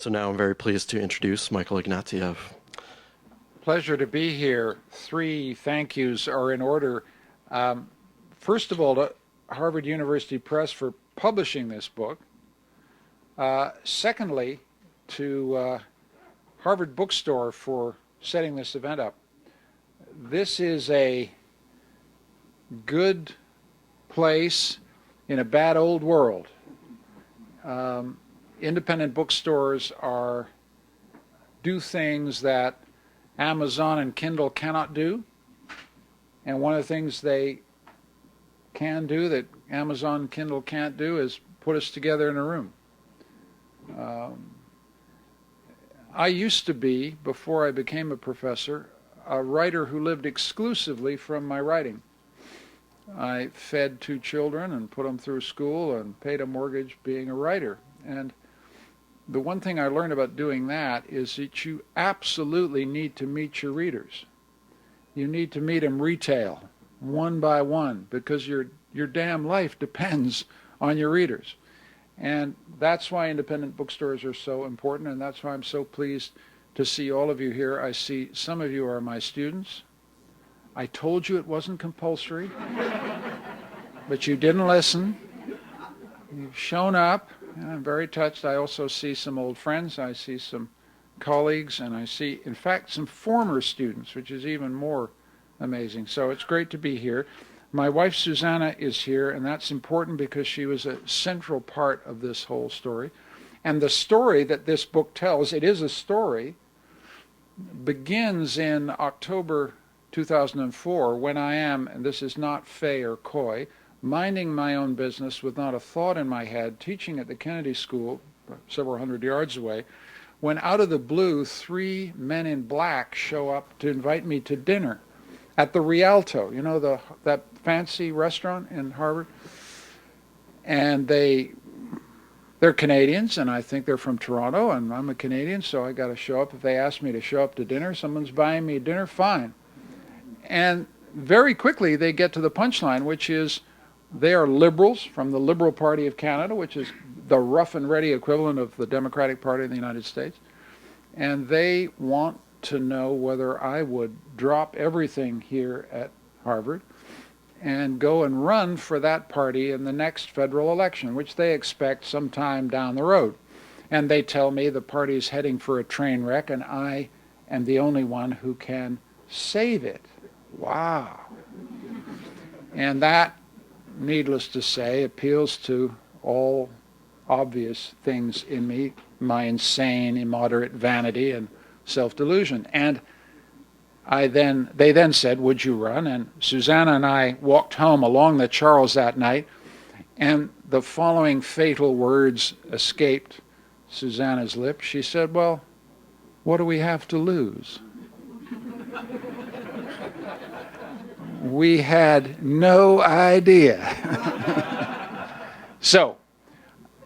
So now I'm very pleased to introduce Michael Ignatieff. Pleasure to be here. 3 thank yous are in order. First of all, to Harvard University Press for publishing this book. Secondly, to Harvard Bookstore for setting this event up. This is a good place in a bad old world. Independent bookstores do things that Amazon and Kindle cannot do, and one of the things they can do that Amazon and Kindle can't do is put us together in a room. I used to be, before I became a professor, a writer who lived exclusively from my writing. I fed 2 children and put them through school and paid a mortgage being a writer. And the one thing I learned about doing that is that you absolutely need to meet your readers. You need to meet them retail, one by one, because your damn life depends on your readers. And that's why independent bookstores are so important, and that's why I'm so pleased to see all of you here. I see some of you are my students. I told you it wasn't compulsory, but you didn't listen. You've shown up. I'm very touched. I also see some old friends. I see some colleagues, and I see, in fact, some former students, which is even more amazing. So it's great to be here. My wife, Susanna, is here, and that's important because she was a central part of this whole story. And the story that this book tells, it is a story, begins in October 2004 when I am, and this is not fey or coy, minding my own business with not a thought in my head, teaching at the Kennedy School, several hundred yards away, when out of the blue, 3 men in black show up to invite me to dinner at the Rialto, you know, that fancy restaurant in Harvard. And they're Canadians, and I think they're from Toronto, and I'm a Canadian, so I got to show up. If they ask me to show up to dinner, someone's buying me dinner, fine. And very quickly they get to the punchline, which is they are liberals from the Liberal Party of Canada, which is the rough and ready equivalent of the Democratic Party in the United States. And they want to know whether I would drop everything here at Harvard and go and run for that party in the next federal election, which they expect sometime down the road. And they tell me the party is heading for a train wreck, and I am the only one who can save it. Wow. And that, needless to say, appeals to all obvious things in me, my insane, immoderate vanity and self-delusion. And they then said, would you run? And Susanna and I walked home along the Charles that night, and the following fatal words escaped Susanna's lips. She said, well, what do we have to lose? We had no idea. So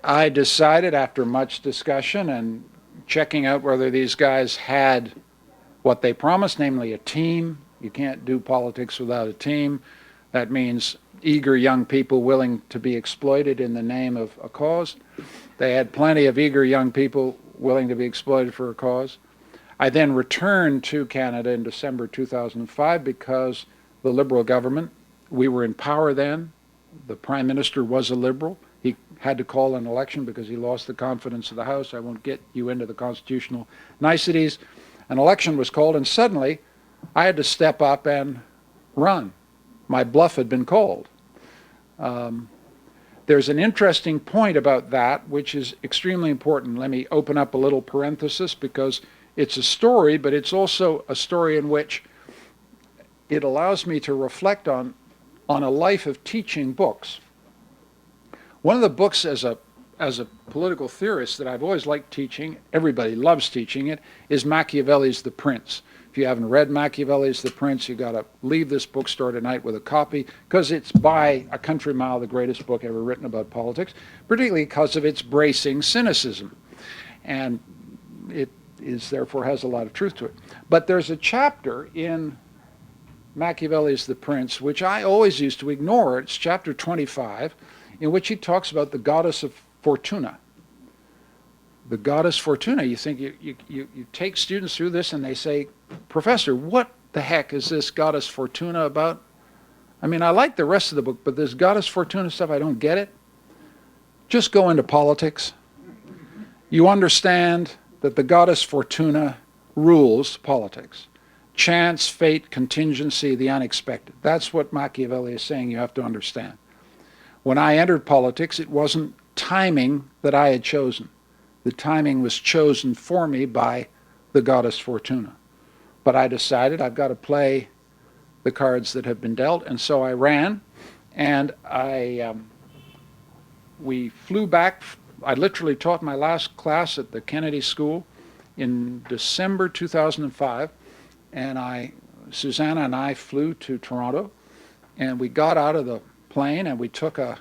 I decided, after much discussion and checking out whether these guys had what they promised, namely a team. You can't do politics without a team. That means eager young people willing to be exploited in the name of a cause. They had plenty of eager young people willing to be exploited for a cause. I then returned to Canada in December 2005 because the Liberal government, we were in power then. The Prime Minister was a Liberal. He had to call an election because he lost the confidence of the House. I won't get you into the constitutional niceties. An election was called, and suddenly I had to step up and run. My bluff had been called. There's an interesting point about that, which is extremely important. Let me open up a little parenthesis, because it's a story, but it's also a story in which it allows me to reflect on a life of teaching books. One of the books as a political theorist that I've always liked teaching, everybody loves teaching it, is Machiavelli's The Prince. If you haven't read Machiavelli's The Prince, you got to leave this bookstore tonight with a copy, because it's by a country mile the greatest book ever written about politics, particularly because of its bracing cynicism. And it therefore has a lot of truth to it. But there's a chapter in Machiavelli's The Prince, which I always used to ignore. It's chapter 25, in which he talks about the goddess of Fortuna. the goddess Fortuna. You think you take students through this and they say, Professor, what the heck is this goddess Fortuna about? I mean, I like the rest of the book, but this goddess Fortuna stuff, I don't get it. Just go into politics. You understand that the goddess Fortuna rules politics. Chance, fate, contingency, the unexpected. That's what Machiavelli is saying you have to understand. When I entered politics, it wasn't timing that I had chosen. The timing was chosen for me by the goddess Fortuna. But I decided I've got to play the cards that have been dealt, and so I ran, and we flew back. I literally taught my last class at the Kennedy School in December 2005, and Susanna and I flew to Toronto, and we got out of the plane and we took a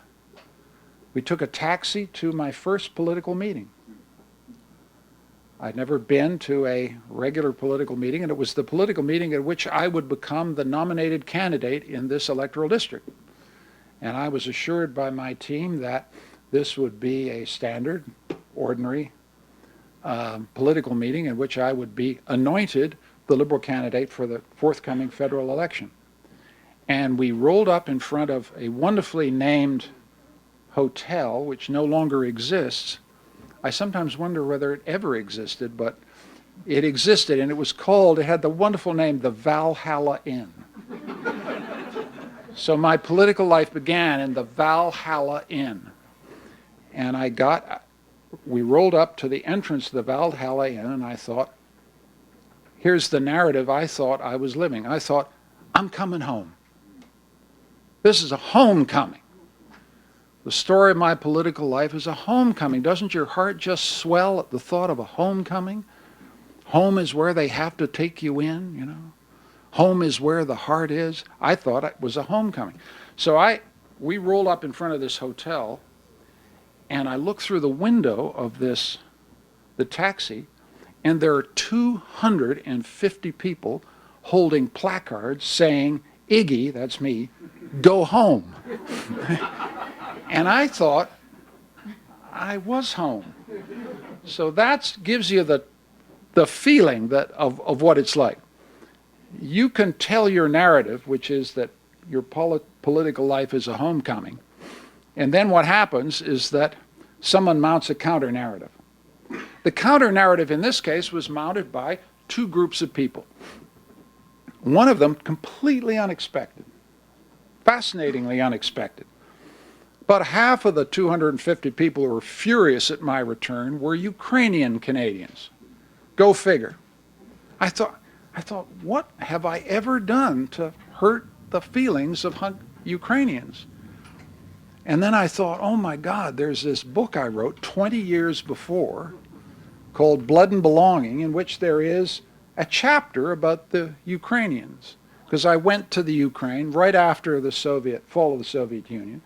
taxi to my first political meeting. I'd never been to a regular political meeting, and it was the political meeting at which I would become the nominated candidate in this electoral district. And I was assured by my team that this would be a standard, ordinary political meeting in which I would be anointed the Liberal candidate for the forthcoming federal election. And we rolled up in front of a wonderfully named hotel, which no longer exists. I sometimes wonder whether it ever existed, but it existed, and it had the wonderful name, the Valhalla Inn. So my political life began in the Valhalla Inn. And we rolled up to the entrance of the Valhalla Inn, and I thought, here's the narrative I thought I was living. I thought, I'm coming home. This is a homecoming. The story of my political life is a homecoming. Doesn't your heart just swell at the thought of a homecoming? Home is where they have to take you in, you know. Home is where the heart is. I thought it was a homecoming. So we rolled up in front of this hotel, and I looked through the window of the taxi, and there are 250 people holding placards saying, Iggy, that's me, go home. And I thought I was home. So that gives you the feeling of what it's like. You can tell your narrative, which is that your political life is a homecoming. And then what happens is that someone mounts a counter-narrative. The counter-narrative in this case was mounted by two groups of people. One of them completely unexpected, fascinatingly unexpected. About half of the 250 people who were furious at my return were Ukrainian Canadians. Go figure. I thought, what have I ever done to hurt the feelings of Ukrainians? And then I thought, oh my God, there's this book I wrote 20 years before called Blood and Belonging, in which there is a chapter about the Ukrainians. Because I went to the Ukraine right after the fall of the Soviet Union,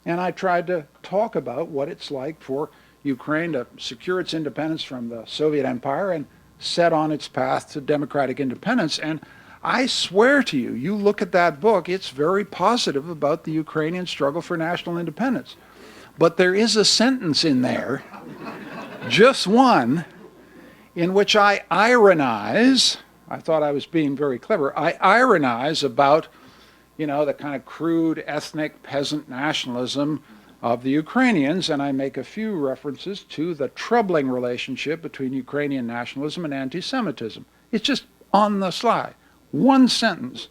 and I tried to talk about what it's like for Ukraine to secure its independence from the Soviet Empire and set on its path to democratic independence. And I swear to you, you look at that book, it's very positive about the Ukrainian struggle for national independence. But there is a sentence in there, just one, in which I ironize, I thought I was being very clever, I ironize about, the kind of crude ethnic peasant nationalism of the Ukrainians, and I make a few references to the troubling relationship between Ukrainian nationalism and anti-Semitism. It's just on the slide. One sentence.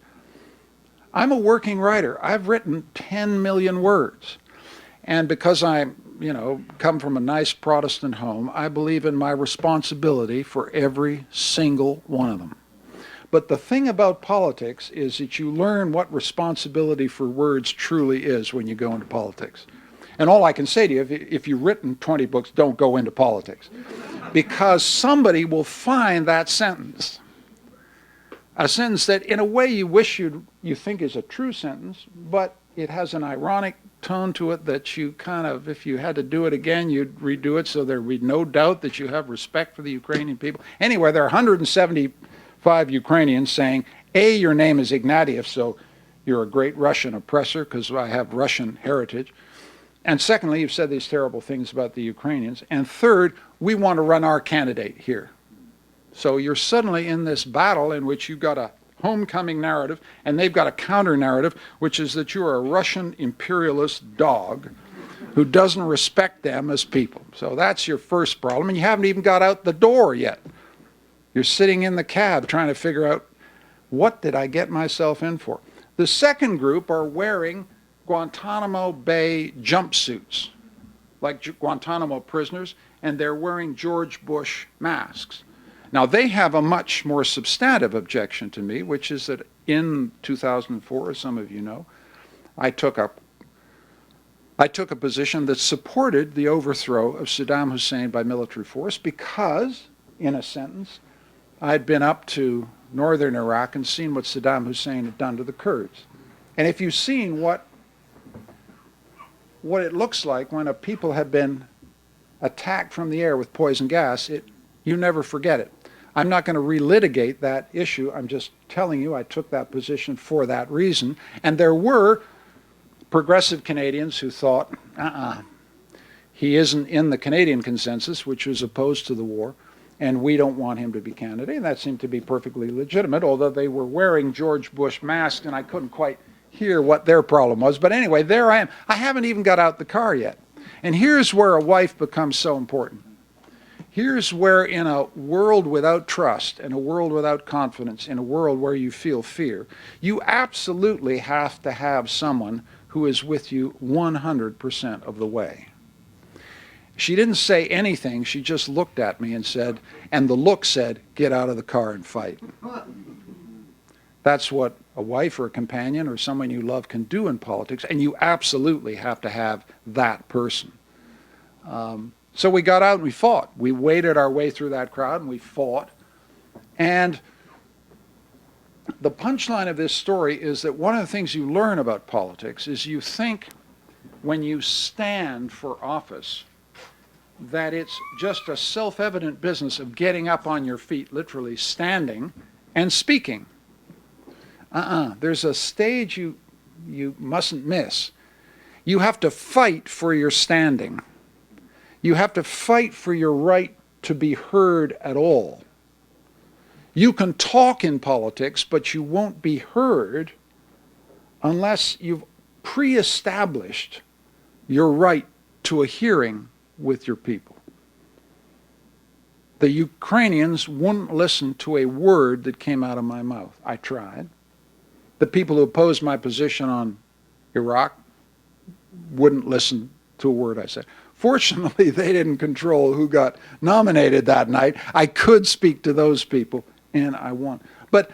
I'm a working writer. I've written 10 million words. And because I, come from a nice Protestant home, I believe in my responsibility for every single one of them. But the thing about politics is that you learn what responsibility for words truly is when you go into politics. And all I can say to you, if you've written 20 books, don't go into politics. Because somebody will find that sentence. A sentence that in a way you wish you think is a true sentence, but it has an ironic tone to it that you kind of, if you had to do it again, you'd redo it so there would be no doubt that you have respect for the Ukrainian people. Anyway, there are 175 Ukrainians saying, A, your name is Ignatieff, so you're a great Russian oppressor because I have Russian heritage. And secondly, you've said these terrible things about the Ukrainians. And third, we want to run our candidate here. So you're suddenly in this battle in which you've got a homecoming narrative, and they've got a counter narrative, which is that you're a Russian imperialist dog who doesn't respect them as people. So that's your first problem, and you haven't even got out the door yet. You're sitting in the cab trying to figure out, what did I get myself in for? The second group are wearing Guantanamo Bay jumpsuits, like Guantanamo prisoners, and they're wearing George Bush masks. Now, they have a much more substantive objection to me, which is that in 2004, as some of you know, I took a position that supported the overthrow of Saddam Hussein by military force because, in a sentence, I'd been up to northern Iraq and seen what Saddam Hussein had done to the Kurds. And if you've seen what it looks like when a people have been attacked from the air with poison gas, you never forget it. I'm not going to relitigate that issue. I'm just telling you I took that position for that reason. And there were progressive Canadians who thought, he isn't in the Canadian consensus, which was opposed to the war, and we don't want him to be candidate. And that seemed to be perfectly legitimate, although they were wearing George Bush masks, and I couldn't quite hear what their problem was. But anyway, there I am. I haven't even got out the car yet. And here's where a wife becomes so important. Here's where, in a world without trust, in a world without confidence, in a world where you feel fear, you absolutely have to have someone who is with you 100% of the way. She didn't say anything. She just looked at me and said, and the look said, get out of the car and fight. That's what a wife or a companion or someone you love can do in politics, and you absolutely have to have that person. So we got out and we fought. We waded our way through that crowd and we fought. And the punchline of this story is that one of the things you learn about politics is you think when you stand for office that it's just a self-evident business of getting up on your feet, literally standing and speaking. There's a stage you mustn't miss. You have to fight for your standing. You have to fight for your right to be heard at all. You can talk in politics, but you won't be heard unless you've pre-established your right to a hearing with your people. The Ukrainians wouldn't listen to a word that came out of my mouth. I tried. The people who opposed my position on Iraq wouldn't listen to a word I said. Fortunately, they didn't control who got nominated that night. I could speak to those people, and I won. But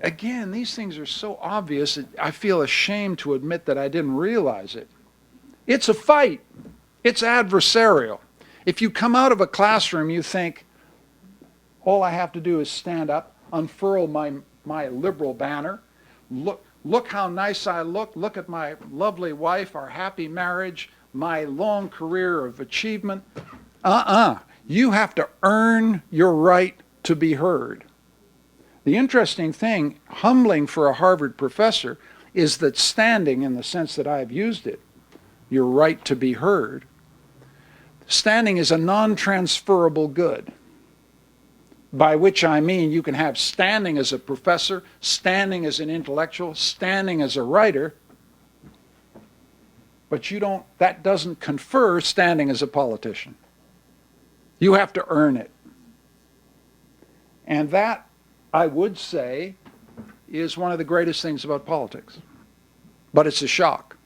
again, these things are so obvious that I feel ashamed to admit that I didn't realize it. It's a fight. It's adversarial. If you come out of a classroom, you think, all I have to do is stand up, unfurl my liberal banner, look how nice I look at my lovely wife, our happy marriage, my long career of achievement. You have to earn your right to be heard. The interesting thing, humbling for a Harvard professor, is that standing, in the sense that I've used it, your right to be heard, standing is a non-transferable good. By which I mean you can have standing as a professor, standing as an intellectual, standing as a writer, but that doesn't confer standing as a politician. You have to earn it. And that, I would say, is one of the greatest things about politics. But it's a shock.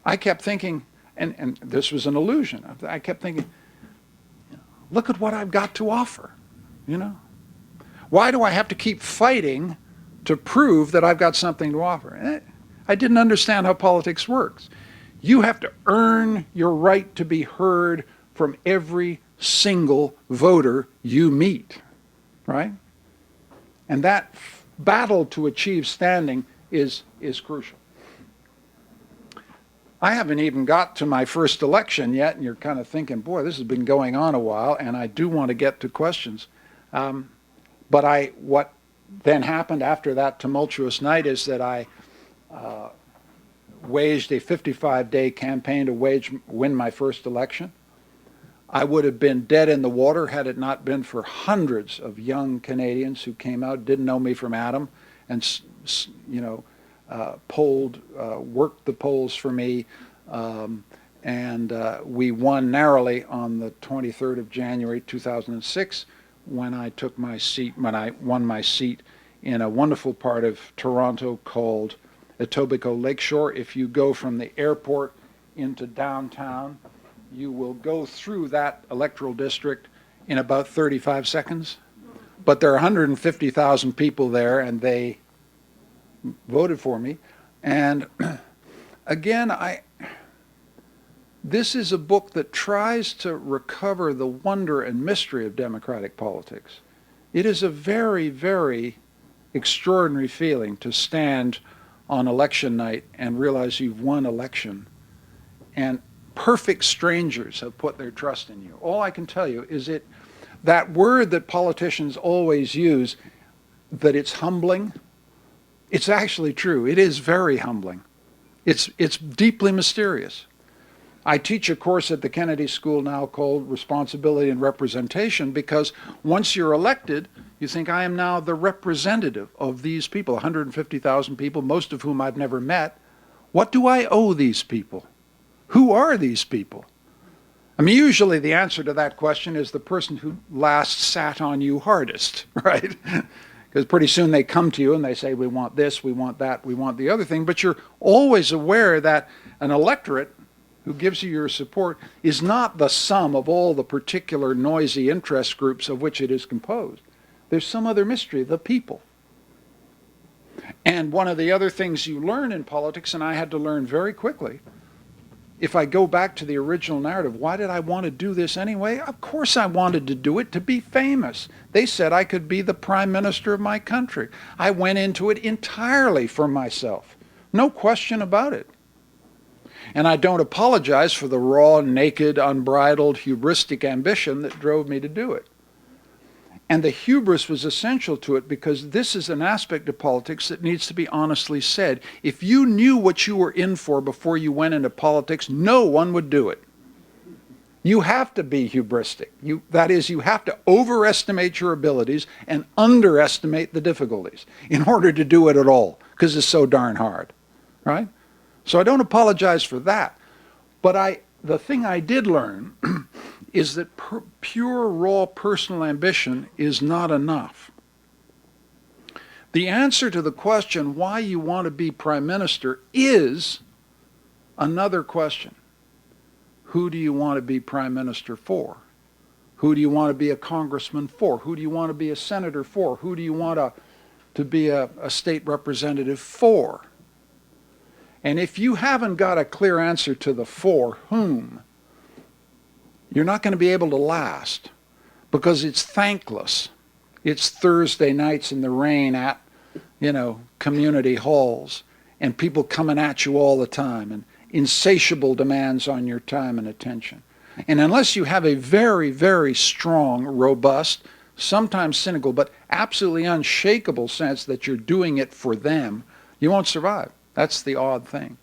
I kept thinking, and this was an illusion, I kept thinking, look at what I've got to offer. Why do I have to keep fighting to prove that I've got something to offer? I didn't understand how politics works. You have to earn your right to be heard from every single voter you meet, right? And that battle to achieve standing is crucial. I haven't even got to my first election yet, and you're kind of thinking, boy, this has been going on a while, and I do want to get to questions. But what then happened after that tumultuous night is that I waged a 55-day campaign to win my first election. I would have been dead in the water had it not been for hundreds of young Canadians who came out, didn't know me from Adam, and worked the polls for me, and we won narrowly on the 23rd of January 2006 when I won my seat in a wonderful part of Toronto called Etobicoke Lakeshore. If you go from the airport into downtown, you will go through that electoral district in about 35 seconds. But there are 150,000 people there, and they voted for me. And again, this is a book that tries to recover the wonder and mystery of democratic politics. It is a very, very extraordinary feeling to stand on election night and realize you've won election, and perfect strangers have put their trust in you. All I can tell you is that word that politicians always use, that it's humbling, it's actually true. It is very humbling. It's deeply mysterious. I teach a course at the Kennedy School now called Responsibility and Representation, because once you're elected, you think, I am now the representative of these people, 150,000 people, most of whom I've never met. What do I owe these people? Who are these people? I mean, usually the answer to that question is the person who last sat on you hardest, right? Because pretty soon they come to you and they say, we want this, we want that, we want the other thing. But you're always aware that an electorate who gives you your support is not the sum of all the particular noisy interest groups of which it is composed. There's some other mystery, the people. And one of the other things you learn in politics, and I had to learn very quickly, if I go back to the original narrative, why did I want to do this anyway? Of course I wanted to do it to be famous. They said I could be the prime minister of my country. I went into it entirely for myself. No question about it. And I don't apologize for the raw, naked, unbridled, hubristic ambition that drove me to do it. And the hubris was essential to it, because this is an aspect of politics that needs to be honestly said. If you knew what you were in for before you went into politics, no one would do it. You have to be hubristic. That is, you have to overestimate your abilities and underestimate the difficulties in order to do it at all, because it's so darn hard, right? So I don't apologize for that. But the thing I did learn is that pure, raw personal ambition is not enough. The answer to the question why you want to be prime minister is another question. Who do you want to be prime minister for? Who do you want to be a congressman for? Who do you want to be a senator for? Who do you want to be a state representative for? And if you haven't got a clear answer to the for whom, you're not going to be able to last, because it's thankless. It's Thursday nights in the rain at, community halls, and people coming at you all the time, and insatiable demands on your time and attention. And unless you have a very, very strong, robust, sometimes cynical, but absolutely unshakable sense that you're doing it for them, you won't survive. That's the odd thing.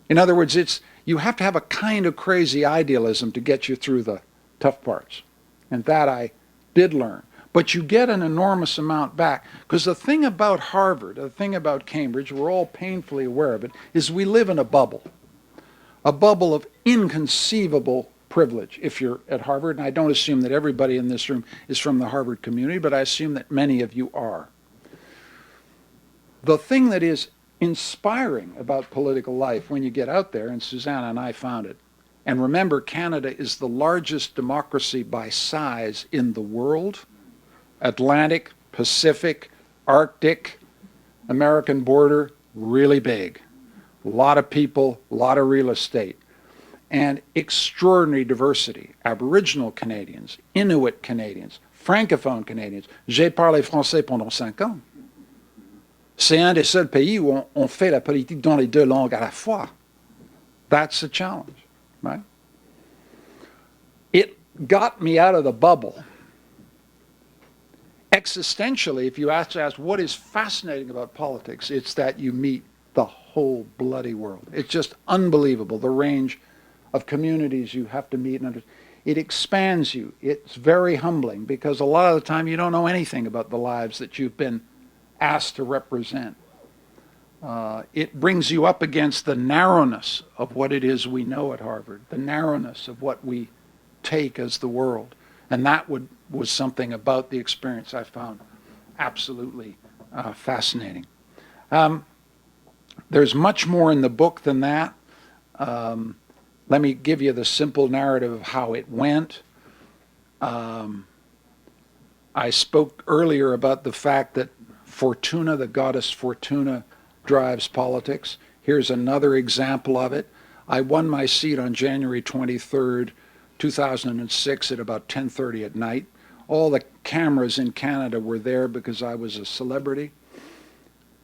In other words, you have to have a kind of crazy idealism to get you through the tough parts. And that I did learn. But you get an enormous amount back. Because the thing about Harvard, the thing about Cambridge, we're all painfully aware of it, is we live in a bubble. A bubble of inconceivable privilege if you're at Harvard. And I don't assume that everybody in this room is from the Harvard community, but I assume that many of you are. The thing that is inspiring about political life when you get out there, and Susanna and I found it. And remember, Canada is the largest democracy by size in the world. Atlantic, Pacific, Arctic, American border, really big. A lot of people, a lot of real estate, and extraordinary diversity. Aboriginal Canadians, Inuit Canadians, Francophone Canadians. J'ai parlé français pendant 5 ans. C'est un des seuls pays où on fait la politique dans les deux langues à la fois. That's a challenge, right? It got me out of the bubble. Existentially, if you ask what is fascinating about politics, it's that you meet the whole bloody world. It's just unbelievable, the range of communities you have to meet and understand. It expands you. It's very humbling because a lot of the time you don't know anything about the lives that you've been asked to represent. It brings you up against the narrowness of what it is we know at Harvard, the narrowness of what we take as the world. And that was something about the experience I found absolutely fascinating. There's much more in the book than that. Let me give you the simple narrative of how it went. I spoke earlier about the fact that Fortuna, the goddess Fortuna, drives politics. Here's another example of it. I won my seat on January 23rd, 2006 at about 10:30 at night. All the cameras in Canada were there because I was a celebrity.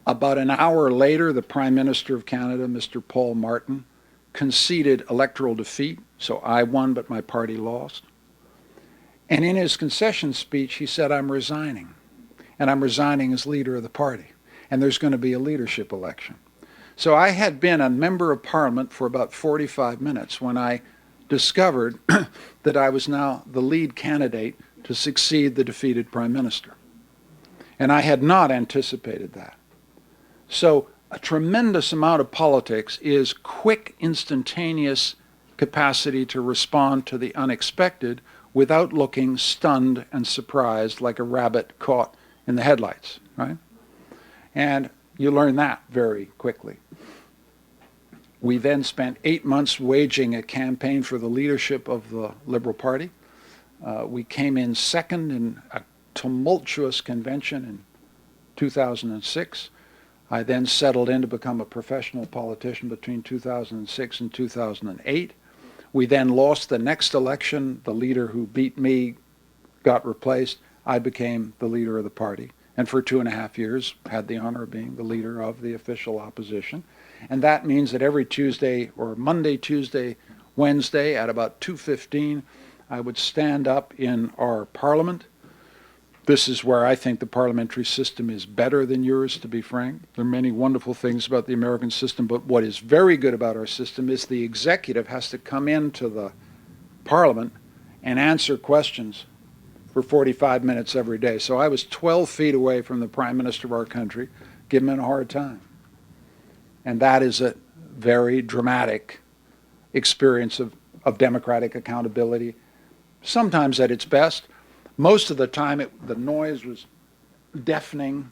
About an hour later, the Prime Minister of Canada, Mr. Paul Martin, conceded electoral defeat, so I won, but my party lost. And in his concession speech, he said, I'm resigning, and I'm resigning as leader of the party, and there's going to be a leadership election. So I had been a member of Parliament for about 45 minutes when I discovered that I was now the lead candidate to succeed the defeated Prime Minister. And I had not anticipated that. So a tremendous amount of politics is quick, instantaneous capacity to respond to the unexpected without looking stunned and surprised like a rabbit caught in the headlights, right? And you learn that very quickly. We then spent 8 months waging a campaign for the leadership of the Liberal Party. We came in second in a tumultuous convention in 2006. I then settled in to become a professional politician between 2006 and 2008. We then lost the next election. The leader who beat me got replaced. I became the leader of the party. And for 2.5 years, had the honor of being the leader of the official opposition. And that means that every Tuesday, or Monday, Tuesday, Wednesday, at about 2:15, I would stand up in our parliament. This is where I think the parliamentary system is better than yours, to be frank. There are many wonderful things about the American system, but what is very good about our system is the executive has to come into the parliament and answer questions for 45 minutes every day. So I was 12 feet away from the prime minister of our country, giving him a hard time. And that is a very dramatic experience of democratic accountability, sometimes at its best. Most of the time, the noise was deafening.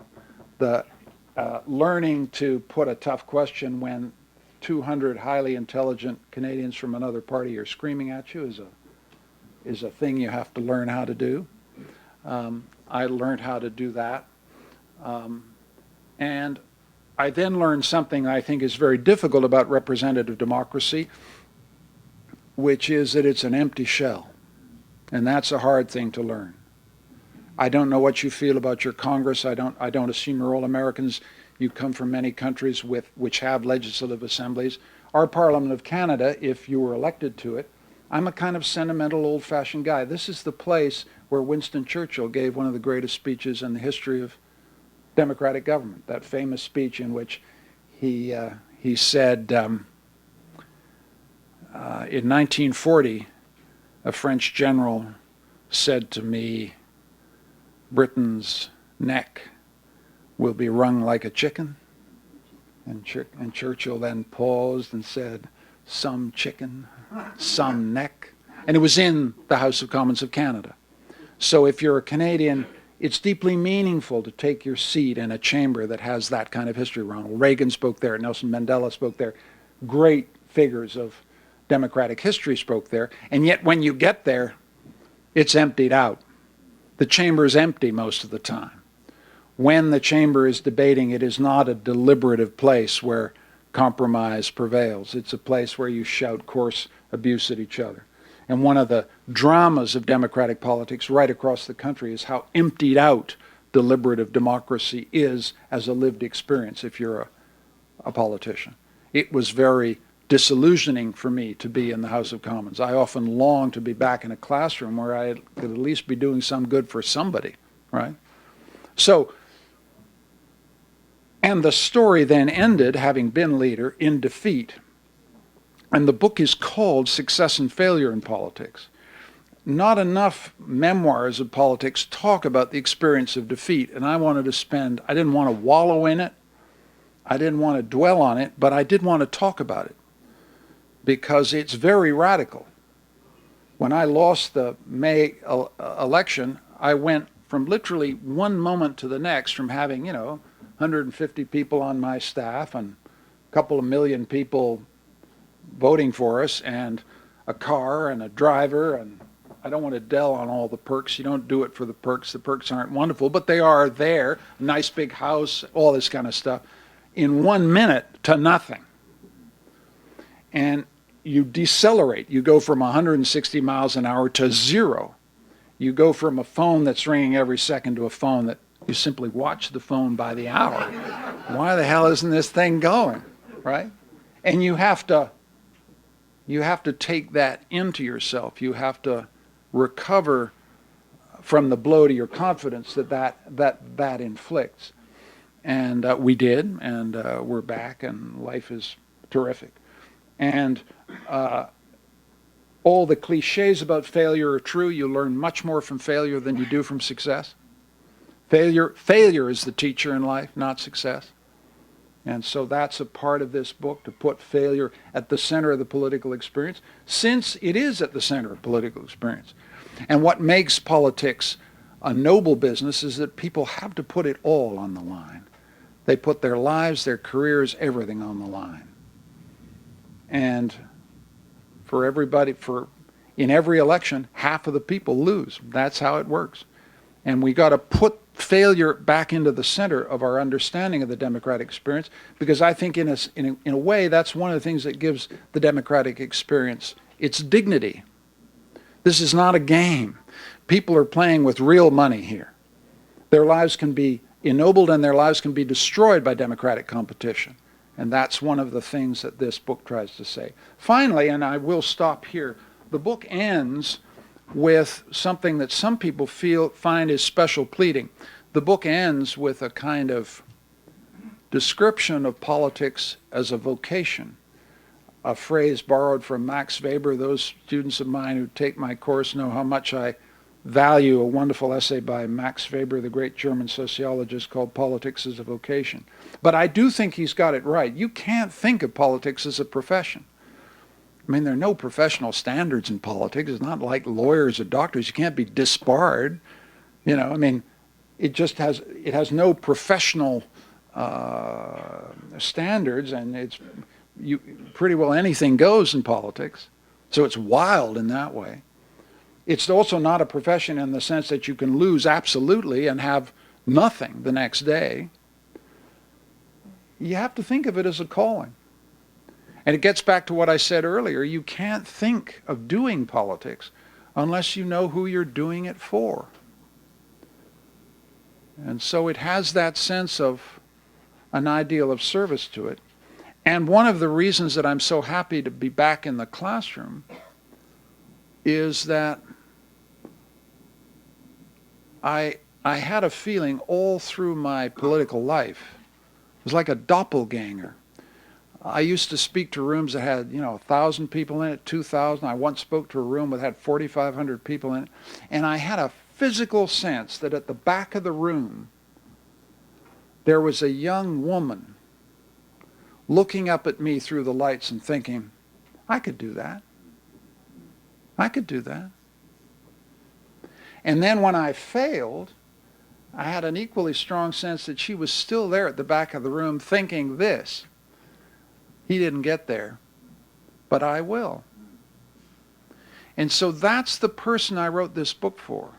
The learning to put a tough question when 200 highly intelligent Canadians from another party are screaming at you is a thing you have to learn how to do. I learned how to do that. And I then learned something I think is very difficult about representative democracy, which is that it's an empty shell. And that's a hard thing to learn. I don't know what you feel about your Congress. I don't assume you're all Americans. You come from many countries which have legislative assemblies. Our Parliament of Canada, if you were elected to it, I'm a kind of sentimental, old-fashioned guy. This is the place where Winston Churchill gave one of the greatest speeches in the history of democratic government, that famous speech in which he said, in 1940, a French general said to me, Britain's neck will be wrung like a chicken. And Churchill then paused and said, some chicken, some neck. And it was in the House of Commons of Canada. So if you're a Canadian, it's deeply meaningful to take your seat in a chamber that has that kind of history. Ronald Reagan spoke there, Nelson Mandela spoke there, great figures of democratic history spoke there, and yet when you get there, it's emptied out. The chamber is empty most of the time. When the chamber is debating, it is not a deliberative place where compromise prevails. It's a place where you shout coarse abuse at each other. And one of the dramas of democratic politics right across the country is how emptied out deliberative democracy is as a lived experience if you're a politician. It was very disillusioning for me to be in the House of Commons. I often longed to be back in a classroom where I could at least be doing some good for somebody, right? So And the story then ended, having been leader, in defeat. And the book is called Success and Failure in Politics. Not enough memoirs of politics talk about the experience of defeat, and I didn't want to wallow in it, I didn't want to dwell on it, but I did want to talk about it, because it's very radical. When I lost the May election, I went from literally one moment to the next, from having, 150 people on my staff and a couple of million people voting for us, and a car and a driver, and I don't want to dwell on all the perks. You don't do it for the perks. The perks aren't wonderful, but they are there. Nice big house, all this kind of stuff. In 1 minute to nothing. And you decelerate. You go from 160 miles an hour to zero. You go from a phone that's ringing every second to a phone that you simply watch the phone by the hour. Why the hell isn't this thing going, right? And you have to take that into yourself. You have to recover from the blow to your confidence that inflicts. And we did, and we're back, and life is terrific. And all the cliches about failure are true. You learn much more from failure than you do from success. Failure is the teacher in life, not success. And so that's a part of this book, to put failure at the center of the political experience, since it is at the center of political experience. And what makes politics a noble business is that people have to put it all on the line. They put their lives, their careers, everything on the line. And for everybody, in every election, half of the people lose. That's how it works. And we got to put failure back into the center of our understanding of the democratic experience, because I think in a way that's one of the things that gives the democratic experience its dignity. This is not a game. People are playing with real money here. Their lives can be ennobled and their lives can be destroyed by democratic competition. And that's one of the things that this book tries to say. Finally, and I will stop here, the book ends with something that some people find is special pleading. The book ends with a kind of description of politics as a vocation, a phrase borrowed from Max Weber. Those students of mine who take my course know how much I value a wonderful essay by Max Weber, the great German sociologist, called Politics as a Vocation. But I do think he's got it right. You can't think of politics as a profession. I mean, there are no professional standards in politics. It's not like lawyers or doctors. You can't be disbarred. I mean, it has no professional standards, and pretty well anything goes in politics. So it's wild in that way. It's also not a profession in the sense that you can lose absolutely and have nothing the next day. You have to think of it as a calling. And it gets back to what I said earlier. You can't think of doing politics unless you know who you're doing it for. And so it has that sense of an ideal of service to it. And one of the reasons that I'm so happy to be back in the classroom is that I had a feeling all through my political life. It was like a doppelganger. I used to speak to rooms that had, 1,000 people in it, 2,000. I once spoke to a room that had 4,500 people in it. And I had a physical sense that at the back of the room, there was a young woman looking up at me through the lights and thinking, I could do that. I could do that. And then when I failed, I had an equally strong sense that she was still there at the back of the room thinking this. He didn't get there, but I will. And so that's the person I wrote this book for.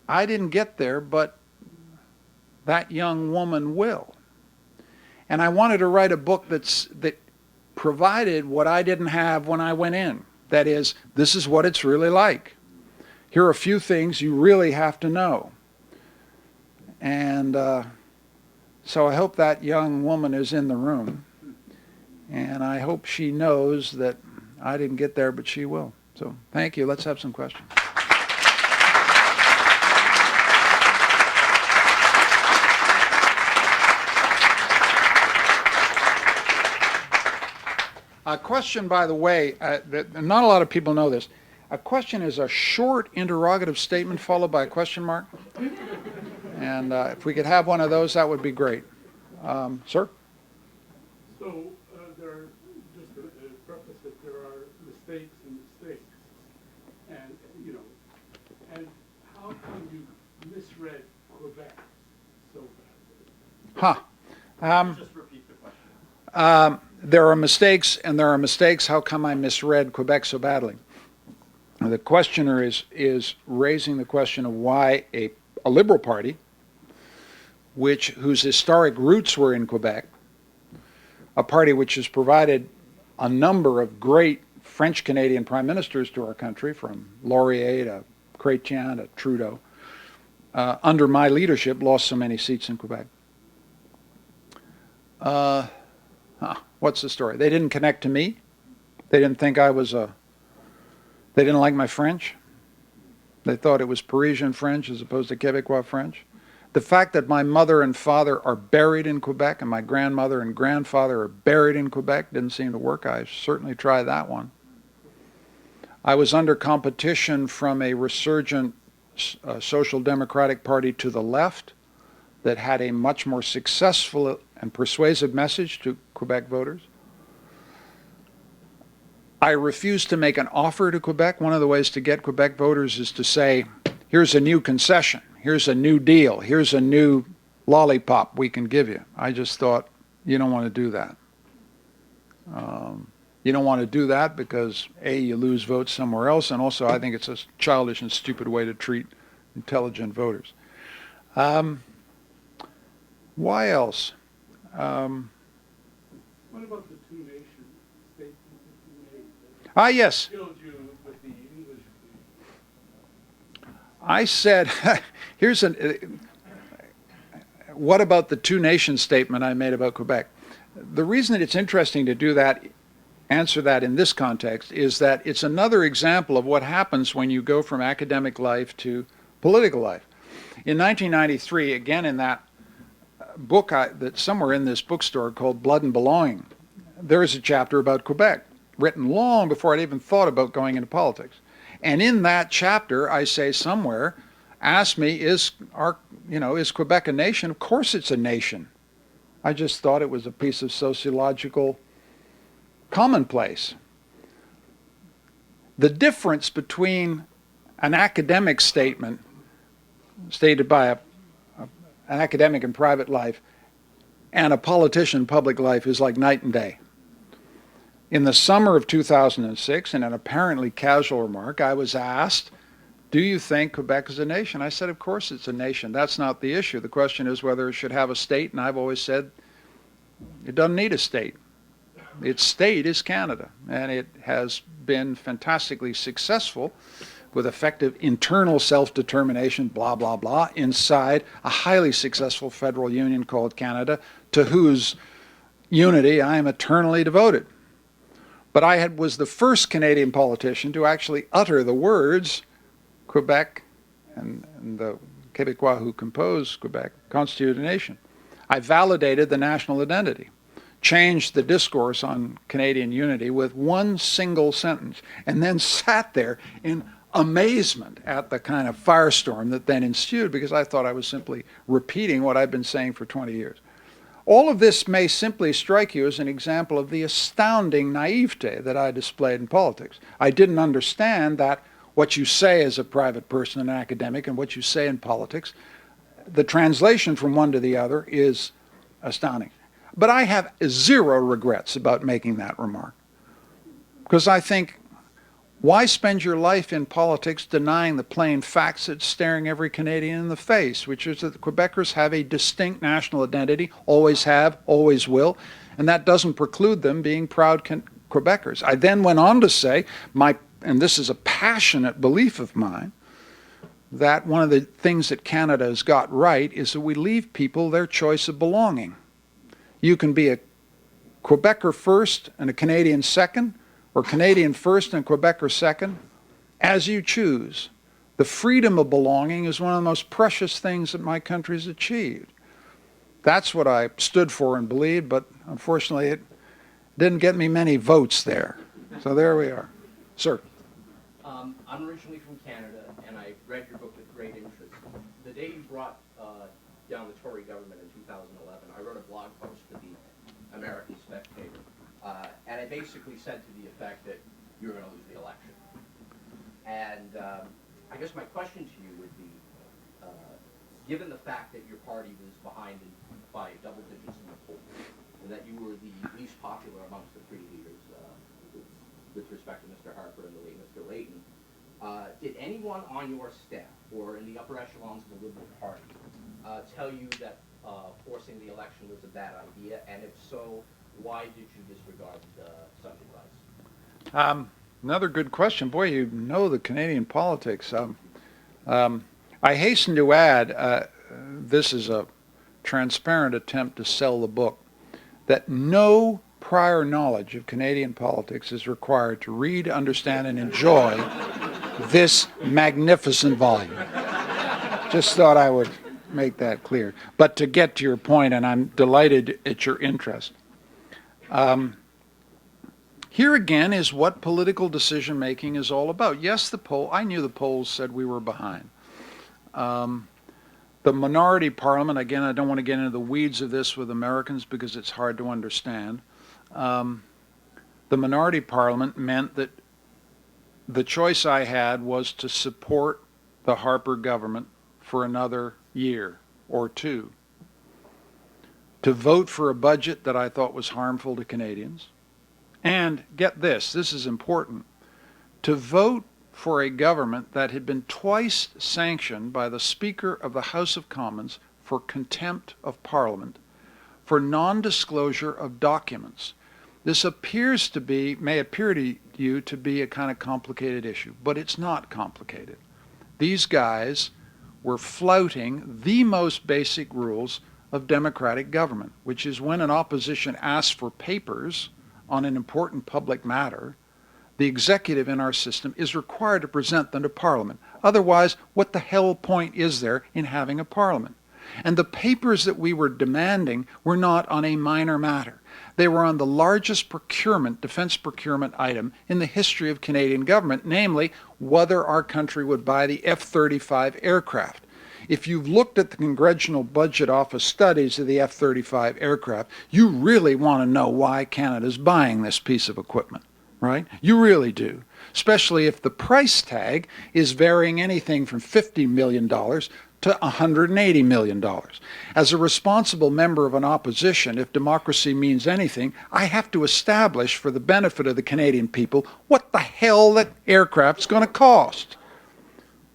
I didn't get there, but that young woman will. And I wanted to write a book that provided what I didn't have when I went in. That is, this is what it's really like. Here are a few things you really have to know. And so I hope that young woman is in the room. And I hope she knows that I didn't get there, but she will. So thank you. Let's have some questions. A question, by the way, that not a lot of people know this. A question is a short interrogative statement followed by a question mark. And if we could have one of those, that would be great. Sir? So there are, just a preface that there are mistakes and mistakes. And, you know, and how come you misread Quebec so badly? Just repeat the question. There are mistakes and there are mistakes. How come I misread Quebec so badly? The questioner is raising the question of why a Liberal Party, whose historic roots were in Quebec, a party which has provided a number of great French-Canadian prime ministers to our country, from Laurier to Chrétien to Trudeau, under my leadership, lost so many seats in Quebec. What's the story? They didn't connect to me. They didn't think I was they didn't like my French. They thought it was Parisian French as opposed to Quebecois French. The fact that my mother and father are buried in Quebec and my grandmother and grandfather are buried in Quebec didn't seem to work. I certainly tried that one. I was under competition from a resurgent social democratic party to the left that had a much more successful and persuasive message to Quebec voters. I refused to make an offer to Quebec. One of the ways to get Quebec voters is to say, here's a new concession, here's a new deal, here's a new lollipop we can give you. I just thought, you don't want to do that. You don't want to do that because, A, you lose votes somewhere else, and also I think it's a childish and stupid way to treat intelligent voters. Why else? What about the two nations statement that you made? Yes. Killed you with the English. I said, what about the two nations statement I made about Quebec? The reason that it's interesting to do that, answer that in this context, is that it's another example of what happens when you go from academic life to political life. In 1993, again in that book that's somewhere in this bookstore called Blood and Belonging, there is a chapter about Quebec, written long before I'd even thought about going into politics. And in that chapter, I say somewhere, ask me, is Quebec a nation? Of course it's a nation. I just thought it was a piece of sociological commonplace. The difference between an academic statement stated by an academic in private life and a politician in public life is like night and day. In the summer of 2006, in an apparently casual remark, I was asked, do you think Quebec is a nation? I said, of course it's a nation. That's not the issue. The question is whether it should have a state, and I've always said it doesn't need a state. Its state is Canada, and it has been fantastically successful with effective internal self-determination, blah, blah, blah, inside a highly successful federal union called Canada, to whose unity I am eternally devoted. But I was the first Canadian politician to actually utter the words Quebec and the Quebecois who compose Quebec constitute a nation. I validated the national identity, changed the discourse on Canadian unity with one single sentence, and then sat there in amazement at the kind of firestorm that then ensued, because I thought I was simply repeating what I'd been saying for 20 years. All of this may simply strike you as an example of the astounding naivete that I displayed in politics. I didn't understand that what you say as a private person, an academic, and what you say in politics, the translation from one to the other is astounding. But I have zero regrets about making that remark, because I think, why spend your life in politics denying the plain facts that's staring every Canadian in the face, which is that the Quebecers have a distinct national identity, always have, always will, and that doesn't preclude them being proud Quebecers. I then went on to say, and this is a passionate belief of mine, that one of the things that Canada has got right is that we leave people their choice of belonging. You can be a Quebecer first and a Canadian second, or Canadian first and Quebecer second, as you choose. The freedom of belonging is one of the most precious things that my country has achieved. That's what I stood for and believed, but unfortunately Didn't get me many votes there. So there we are. Sir. I'm originally from Canada, and I read your book with great interest. The day you brought down the Tory government in 2011, I wrote a blog post to the American Spectator, and I basically said to the effect that you were going to lose the election. And I guess my question to you would be, given the fact that your party was behind by double digits in the polls, and that you were the least popular amongst the three leaders, with respect to Mr. Harper and the late Mr. Layton, did anyone on your staff or in the upper echelons of the Liberal Party tell you that forcing the election was a bad idea? And if so, why did you disregard such advice? Another good question. Boy, you know the Canadian politics. I hasten to add, this is a transparent attempt to sell the book, that no prior knowledge of Canadian politics is required to read, understand, and enjoy this magnificent volume. Just thought I would make that clear. But to get to your point, and I'm delighted at your interest, here again is what political decision making is all about. Yes, I knew the polls said we were behind. The minority parliament, again, I don't want to get into the weeds of this with Americans because it's hard to understand. The minority parliament meant that the choice I had was to support the Harper government for another year or two, to vote for a budget that I thought was harmful to Canadians, and get this is important, to vote for a government that had been twice sanctioned by the Speaker of the House of Commons for contempt of Parliament, for non-disclosure of documents. This may appear to you to be a kind of complicated issue, but it's not complicated. These guys were flouting the most basic rules of democratic government, which is when an opposition asks for papers on an important public matter, the executive in our system is required to present them to Parliament. Otherwise, what the hell point is there in having a Parliament? And the papers that we were demanding were not on a minor matter. They were on the largest defense procurement item in the history of Canadian government, namely whether our country would buy the F-35 aircraft. If you've looked at the Congressional Budget Office studies of the F-35 aircraft, you really want to know why Canada's buying this piece of equipment, right? You really do, especially if the price tag is varying anything from $50 million to $180 million. As a responsible member of an opposition, if democracy means anything, I have to establish for the benefit of the Canadian people what the hell that aircraft's going to cost,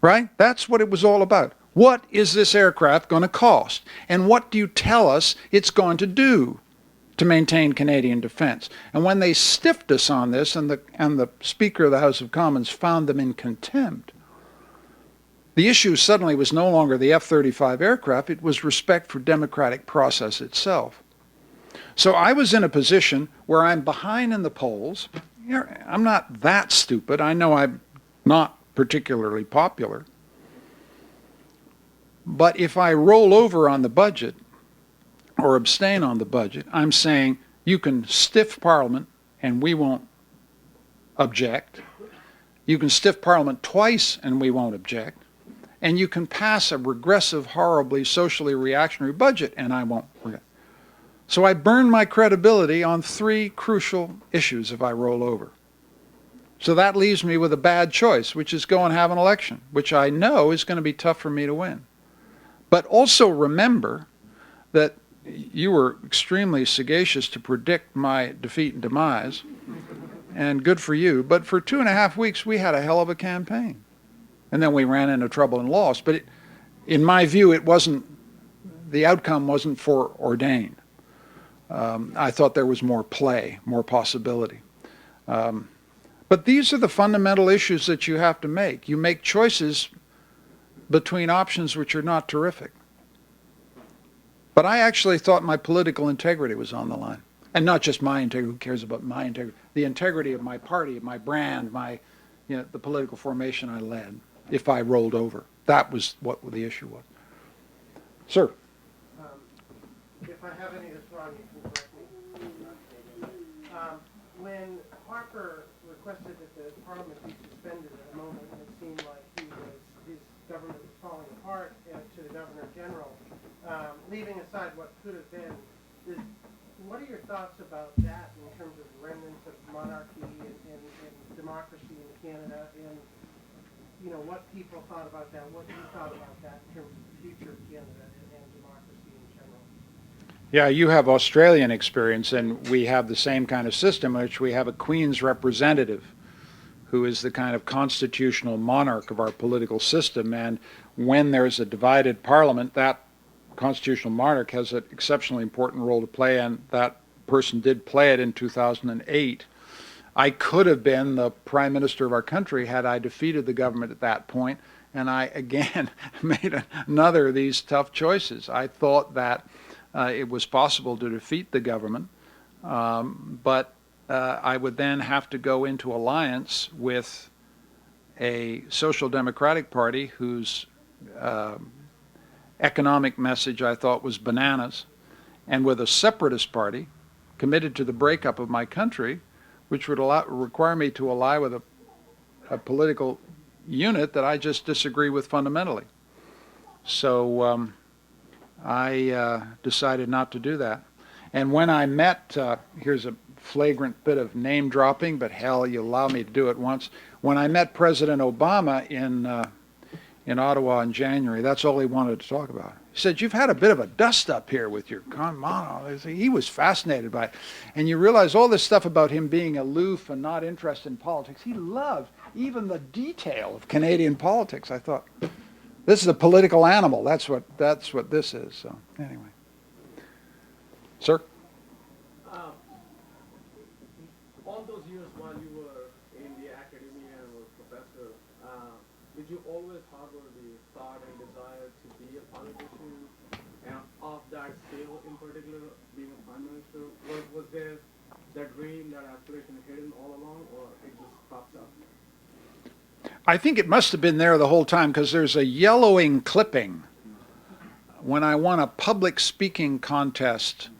right? That's what it was all about. What is this aircraft going to cost? And what do you tell us it's going to do to maintain Canadian defense? And when they stiffed us on this, and the Speaker of the House of Commons found them in contempt, the issue suddenly was no longer the F-35 aircraft, it was respect for democratic process itself. So I was in a position where I'm behind in the polls. I'm not that stupid. I know I'm not particularly popular. But if I roll over on the budget or abstain on the budget, I'm saying you can stiff Parliament and we won't object. You can stiff Parliament twice and we won't object. And you can pass a regressive, horribly socially reactionary budget and I won't. So I burn my credibility on three crucial issues if I roll over. So that leaves me with a bad choice, which is go and have an election, which I know is going to be tough for me to win. But also remember that you were extremely sagacious to predict my defeat and demise, and good for you. But for 2.5 weeks, we had a hell of a campaign. And then we ran into trouble and lost. But in my view, the outcome wasn't foreordained. I thought there was more play, more possibility. But these are the fundamental issues that you have to make. You make choices between options which are not terrific. But I actually thought my political integrity was on the line. And not just my integrity, who cares about my integrity? The integrity of my party, of my brand, the political formation I led, if I rolled over. That was what the issue was. Sir. If I have any that's wrong, you can correct me. when Harper requested that the Parliament be suspended at a moment when it seemed like his government was falling apart to the Governor General, leaving aside what could have been, what are your thoughts about that in terms of remnants of monarchy and democracy in Canada, and what people thought about that, what you thought about that in terms of the future of Canada and democracy in general? Yeah, you have Australian experience, and we have the same kind of system in which we have a Queen's representative who is the kind of constitutional monarch of our political system. And when there's a divided parliament, that constitutional monarch has an exceptionally important role to play, and that person did play it in 2008. I could have been the prime minister of our country had I defeated the government at that point, and I again made another of these tough choices. I thought that it was possible to defeat the government, but I would then have to go into alliance with a social democratic party whose economic message I thought was bananas, and with a separatist party committed to the breakup of my country, which would require me to ally with a political unit that I just disagree with fundamentally. So I decided not to do that. And when I met, here's a flagrant bit of name dropping, but hell, you allow me to do it once. When I met President Obama in Ottawa in January, that's all he wanted to talk about. He said, "You've had a bit of a dust up here with your mono." He was fascinated by it. And you realize all this stuff about him being aloof and not interested in politics. He loved even the detail of Canadian politics. I thought, this is a political animal. That's what this is. So anyway. Sir? All those years while you were in the academia and were a professor, did you always harbor the thought and desire to be a politician, and of that scale in particular, being a prime minister? Was there that dream, that aspiration hidden all along, or it just popped up? I think it must have been there the whole time, because there's a yellowing clipping when I won a public speaking contest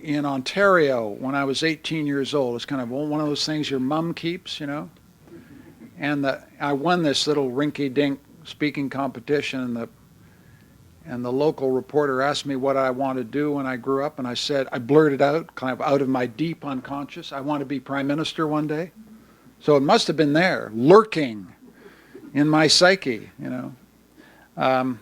in Ontario when I was 18 years old. It's kind of one of those things your mum keeps, And I won this little rinky-dink speaking competition, and the local reporter asked me what I wanted to do when I grew up, and I blurted out, kind of out of my deep unconscious, I want to be prime minister one day. So it must have been there, lurking in my psyche, And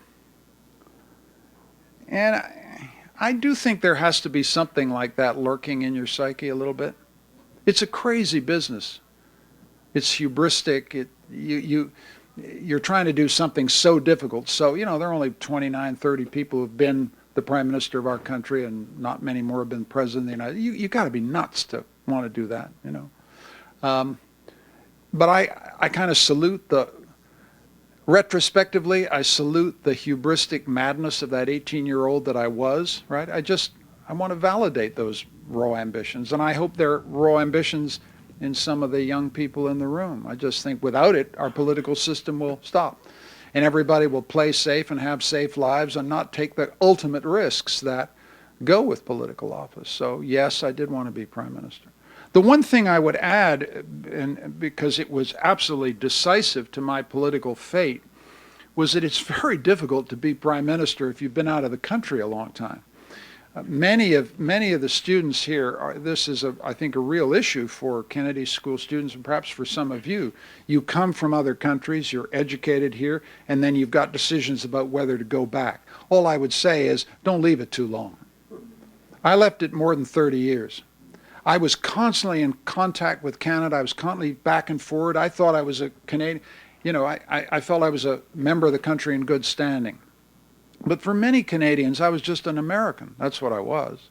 I do think there has to be something like that lurking in your psyche a little bit. It's a crazy business. It's hubristic. You're trying to do something so difficult. So, there are only 29, 30 people who have been the prime minister of our country, and not many more have been president of the United States. You got to be nuts to want to do that, But I kind of salute retrospectively, I salute the hubristic madness of that 18-year-old that I was, right? I want to validate those raw ambitions, and I hope they're raw ambitions in some of the young people in the room. I just think without it, our political system will stop, and everybody will play safe and have safe lives and not take the ultimate risks that go with political office. So yes, I did want to be prime minister. The one thing I would add, and because it was absolutely decisive to my political fate, was that it's very difficult to be prime minister if you've been out of the country a long time. Many of the students here, this is, I think, a real issue for Kennedy School students, and perhaps for some of you. You come from other countries, you're educated here, and then you've got decisions about whether to go back. All I would say is, don't leave it too long. I left it more than 30 years. I was constantly in contact with Canada. I was constantly back and forward. I thought I was a Canadian. I felt I was a member of the country in good standing. But for many Canadians, I was just an American. That's what I was.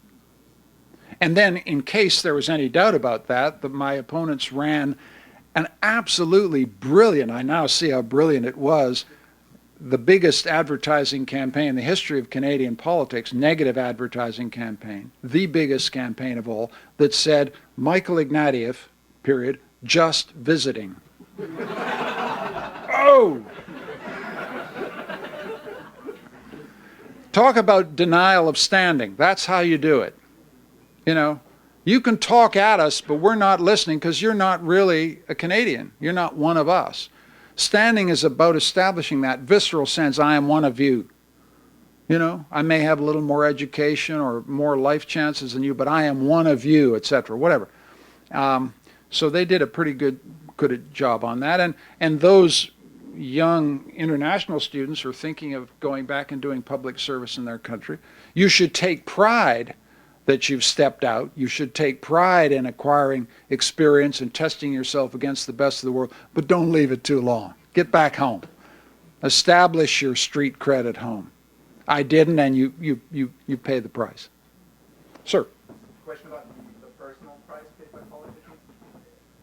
And then, in case there was any doubt about that, my opponents ran an absolutely brilliant, I now see how brilliant it was, the biggest advertising campaign in the history of Canadian politics, negative advertising campaign, the biggest campaign of all, that said, Michael Ignatieff, period, just visiting. Oh! Talk about denial of standing. That's how you do it. You can talk at us, but we're not listening because you're not really a Canadian. You're not one of us. Standing is about establishing that visceral sense, I am one of you. You know, I may have a little more education or more life chances than you, but I am one of you, etc., whatever. So they did a pretty good job on that. And those young international students are thinking of going back and doing public service in their country. You should take pride that you've stepped out. You should take pride in acquiring experience and testing yourself against the best of the world, but don't leave it too long. Get back home. Establish your street cred at home. I didn't, and you pay the price. Sir. Question about the personal price paid by politicians.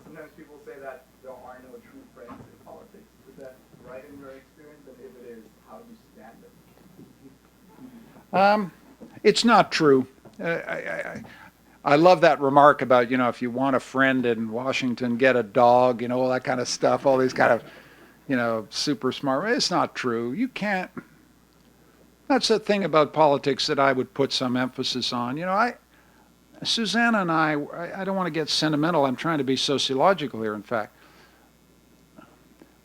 Sometimes people say that there are no true friends in politics. Is that right in your experience? And if it is, how do you stand it? It's not true. I love that remark about, if you want a friend in Washington, get a dog, all that kind of stuff, all these kind of, super smart. It's not true. You can't. That's the thing about politics that I would put some emphasis on. Susanna and I don't want to get sentimental. I'm trying to be sociological here, in fact.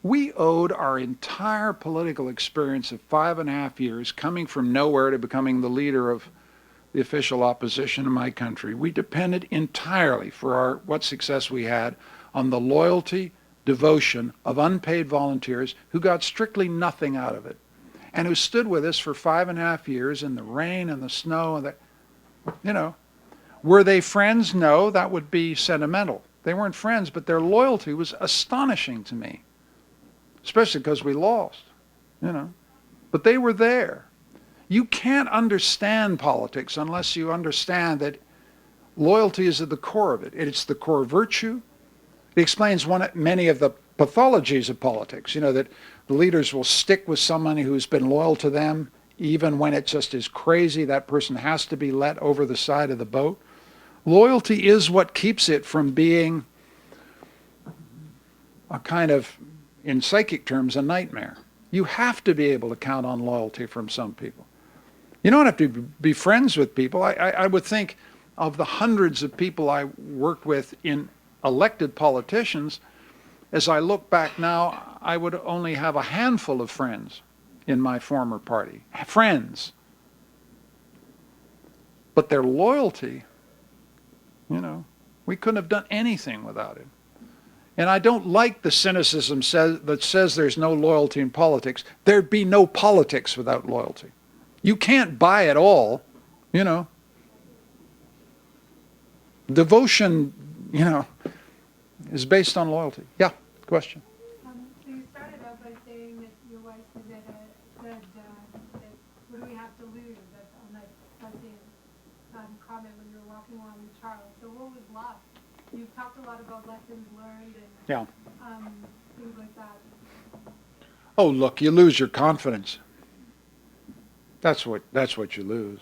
We owed our entire political experience of 5.5 years, coming from nowhere to becoming the leader of the official opposition in my country. We depended entirely for what success we had on the loyalty, devotion of unpaid volunteers who got strictly nothing out of it, and who stood with us for 5.5 years in the rain and the snow. And were they friends? No, that would be sentimental. They weren't friends, but their loyalty was astonishing to me, especially because we lost, But they were there. You can't understand politics unless you understand that loyalty is at the core of it. It's the core virtue. It explains many of the pathologies of politics, that the leaders will stick with somebody who's been loyal to them, even when it just is crazy. That person has to be let over the side of the boat. Loyalty is what keeps it from being a kind of, in psychic terms, a nightmare. You have to be able to count on loyalty from some people. You don't have to be friends with people. I would think of the hundreds of people I worked with in elected politicians, as I look back now, I would only have a handful of friends in my former party. Friends. But their loyalty, we couldn't have done anything without it. And I don't like the cynicism that says there's no loyalty in politics. There'd be no politics without loyalty. You can't buy it all, Devotion, is based on loyalty. Yeah, question. So you started out by saying that your wife said that what do we have to lose? That's on that fuzzy comment when you were walking along with Charles. So what was lost? You've talked a lot about lessons learned and things like that. Oh, look, you lose your confidence. That's what you lose.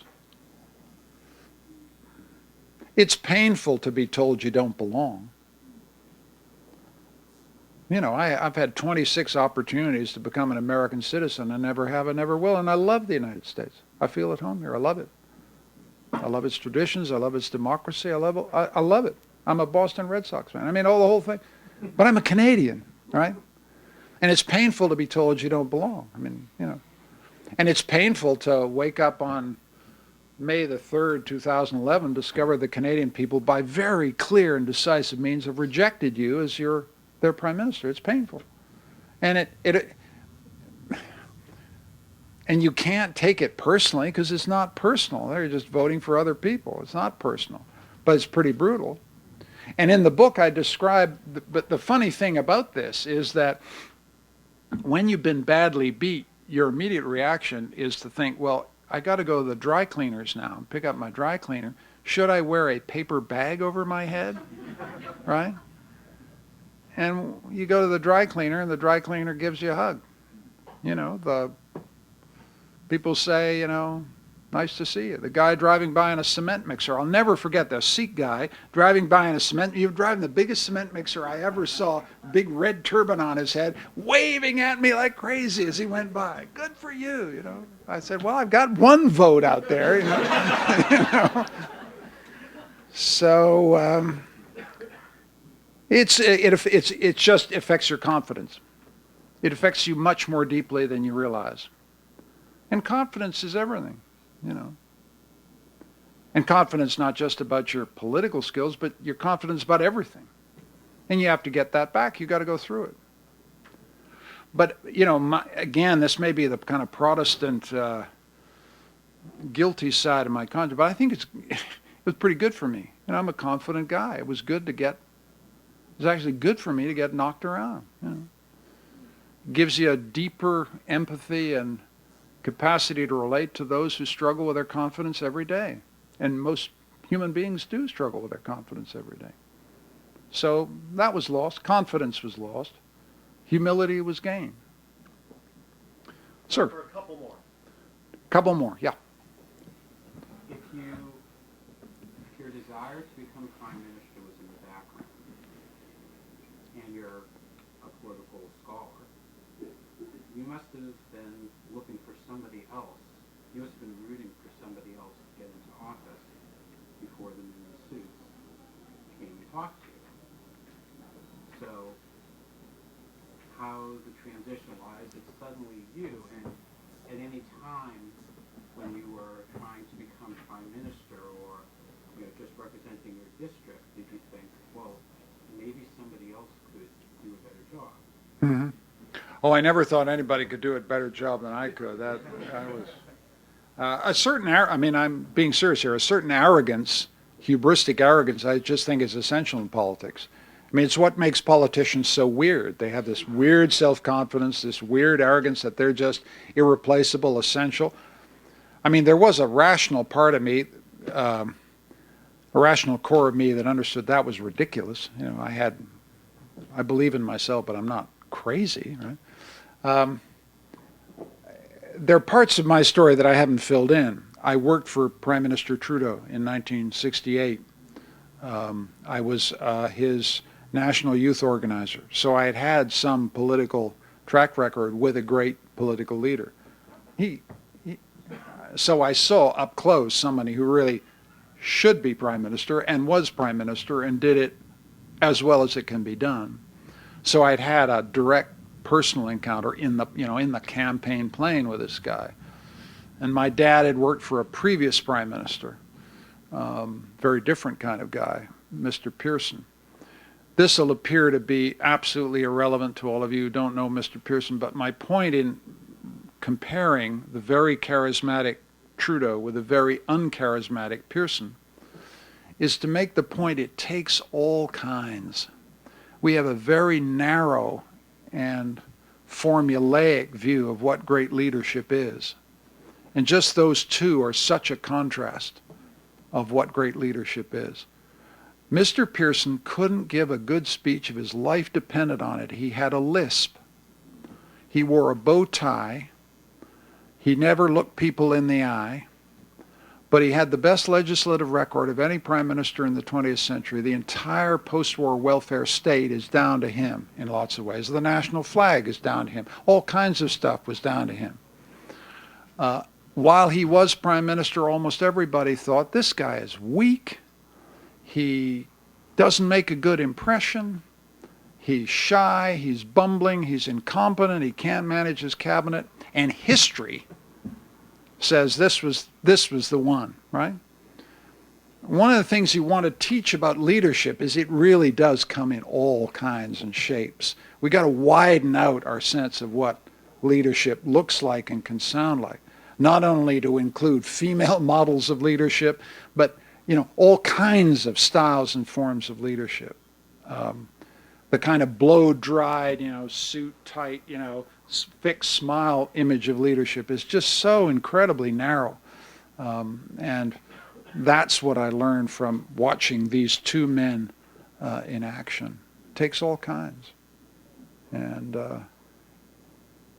It's painful to be told you don't belong. I've had 26 opportunities to become an American citizen. I never have, I never will, and I love the United States. I feel at home here. I love it. I love its traditions. I love its democracy. I love it. I'm a Boston Red Sox fan. The whole thing. But I'm a Canadian, right? And it's painful to be told you don't belong. And it's painful to wake up on May the 3rd, 2011, discover the Canadian people, by very clear and decisive means, have rejected you as their prime minister. It's painful. And and you can't take it personally because it's not personal. They're just voting for other people. It's not personal. But it's pretty brutal. And in the book I describe, but the funny thing about this is that when you've been badly beat, your immediate reaction is to think, well, I got to go to the dry cleaners now and pick up my dry cleaner. Should I wear a paper bag over my head? Right? And you go to the dry cleaner and the dry cleaner gives you a hug. The people say, nice to see you. The guy driving by in a cement mixer, I'll never forget the Sikh guy driving by in a you're driving the biggest cement mixer I ever saw, big red turban on his head, waving at me like crazy as he went by. Good for you, I said, well, I've got one vote out there, So it just affects your confidence. It affects you much more deeply than you realize. And confidence is everything, you know. And confidence not just about your political skills, but your confidence about everything. And you have to get that back. You got to go through it. But, you know, again, this may be the kind of Protestant guilty side of my conscience, but I think it was pretty good for me. And I'm a confident guy. It was actually good for me to get knocked around. You know. Gives you a deeper empathy and capacity to relate to those who struggle with their confidence every day. And most human beings do struggle with their confidence every day. So that was lost. Confidence was lost. Humility was gained. Sir? For a couple more. Couple more, yeah. If your desire to become prime minister was in the background, and you're a political scholar, you must have been looking for somebody else. You must have been rooting for somebody else to get into office before the men in suits came to talk to you. So how the transition was, it's suddenly you, and at any time when you were trying to become prime minister or just representing your district, did you think, well, maybe somebody else could do a better job? Mm-hmm. Oh, I never thought anybody could do a better job than I could. That I was a certain. I mean, I'm being serious here. A certain arrogance, hubristic arrogance, I just think is essential in politics. I mean, it's what makes politicians so weird. They have this weird self-confidence, this weird arrogance that they're just irreplaceable, essential. I mean, there was a rational part of me, a rational core of me that understood that was ridiculous. You know, I believe in myself, but I'm not crazy, right? There are parts of my story that I haven't filled in. I worked for Prime Minister Trudeau in 1968. I was his national youth organizer. So I had had some political track record with a great political leader. So I saw up close somebody who really should be prime minister and was prime minister and did it as well as it can be done. So I'd had a direct personal encounter in the campaign plane with this guy. And my dad had worked for a previous prime minister, very different kind of guy, Mr. Pearson. This will appear to be absolutely irrelevant to all of you who don't know Mr. Pearson, but my point in comparing the very charismatic Trudeau with a very uncharismatic Pearson is to make the point it takes all kinds. We have a very narrow and formulaic view of what great leadership is. And just those two are such a contrast of what great leadership is. Mr. Pearson couldn't give a good speech if his life depended on it. He had a lisp. He wore a bow tie. He never looked people in the eye. But he had the best legislative record of any prime minister in the 20th century. The entire post-war welfare state is down to him in lots of ways. The national flag is down to him. All kinds of stuff was down to him. While he was prime minister, almost everybody thought, this guy is weak. He doesn't make a good impression. He's shy. He's bumbling. He's incompetent. He can't manage his cabinet. And history says this was the one, right? One of the things you want to teach about leadership is it really does come in all kinds and shapes. We got to widen out our sense of what leadership looks like and can sound like. Not only to include female models of leadership, but all kinds of styles and forms of leadership. The kind of blow-dried, suit tight, fixed smile image of leadership is just so incredibly narrow. And that's what I learned from watching these two men in action. It takes all kinds. And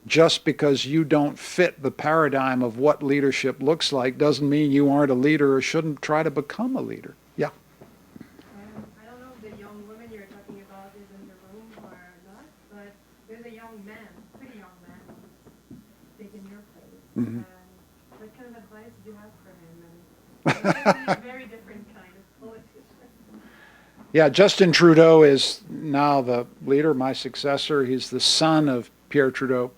just because you don't fit the paradigm of what leadership looks like doesn't mean you aren't a leader or shouldn't try to become a leader. Yeah. I don't know if the young woman you're talking about is in the room or not, but there's a young man, pretty young man, who's taken your place. Mm-hmm. And what kind of advice do you have for him? And he's a very different kind of politician. Yeah, Justin Trudeau is now the leader, my successor. He's the son of Pierre Trudeau.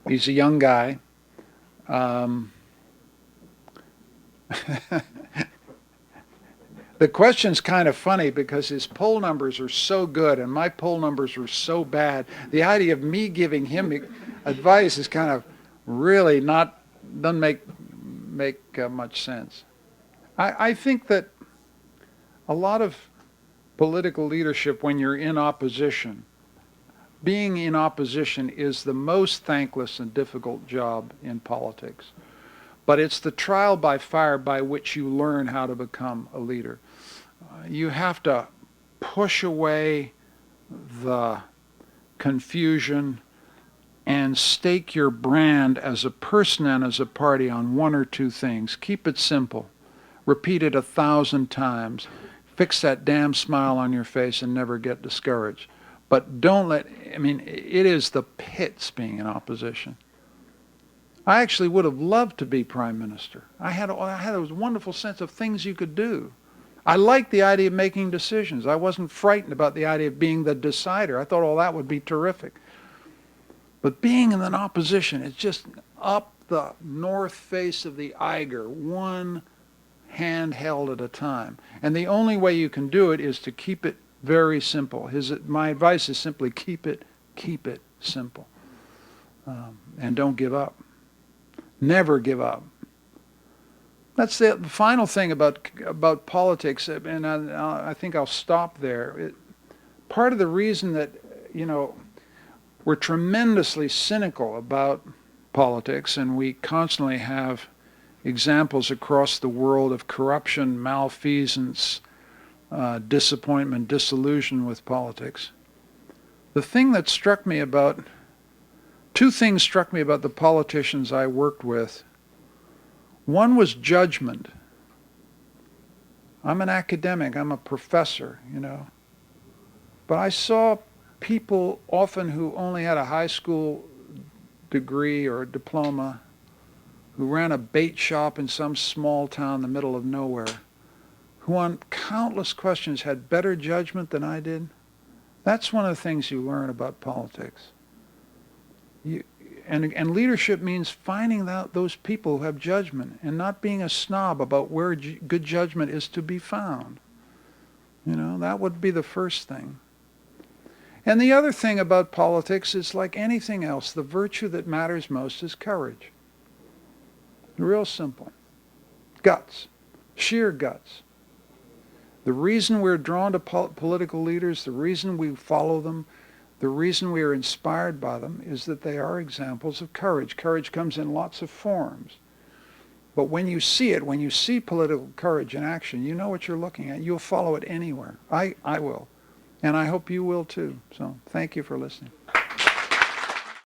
He's a young guy. The question's kind of funny because his poll numbers are so good and my poll numbers are so bad. The idea of me giving him advice is kind of really doesn't make much sense. I think that a lot of political leadership, when you're in opposition, being in opposition is the most thankless and difficult job in politics. But it's the trial by fire by which you learn how to become a leader. You have to push away the confusion and stake your brand as a person and as a party on one or two things. Keep it simple. Repeat it 1,000 times. Fix that damn smile on your face and never get discouraged. But don't let, it is the pits being in opposition. I actually would have loved to be prime minister. I had a wonderful sense of things you could do. I liked the idea of making decisions. I wasn't frightened about the idea of being the decider. I thought all that would be terrific. But being in an opposition, it's just up the north face of the Eiger, one hand held at a time. And the only way you can do it is to keep it very simple. My advice is simply keep it simple. And don't give up. Never give up. That's the final thing about politics, and I think I'll stop there. Part of the reason that, we're tremendously cynical about politics, and we constantly have examples across the world of corruption, malfeasance, disappointment, disillusion with politics. Two things struck me about the politicians I worked with. One was judgment. I'm an academic, I'm a professor, But I saw people often who only had a high school degree or a diploma, who ran a bait shop in some small town in the middle of nowhere, who on countless questions had better judgment than I did. That's one of the things you learn about politics. And leadership means finding out those people who have judgment and not being a snob about where good judgment is to be found. That would be the first thing. And the other thing about politics is, like anything else, the virtue that matters most is courage. Real simple. Guts. Sheer guts. The reason we're drawn to political leaders, the reason we follow them, the reason we are inspired by them is that they are examples of courage. Courage comes in lots of forms. But when you see it, when you see political courage in action, you know what you're looking at. You'll follow it anywhere. I will. And I hope you will too. So thank you for listening.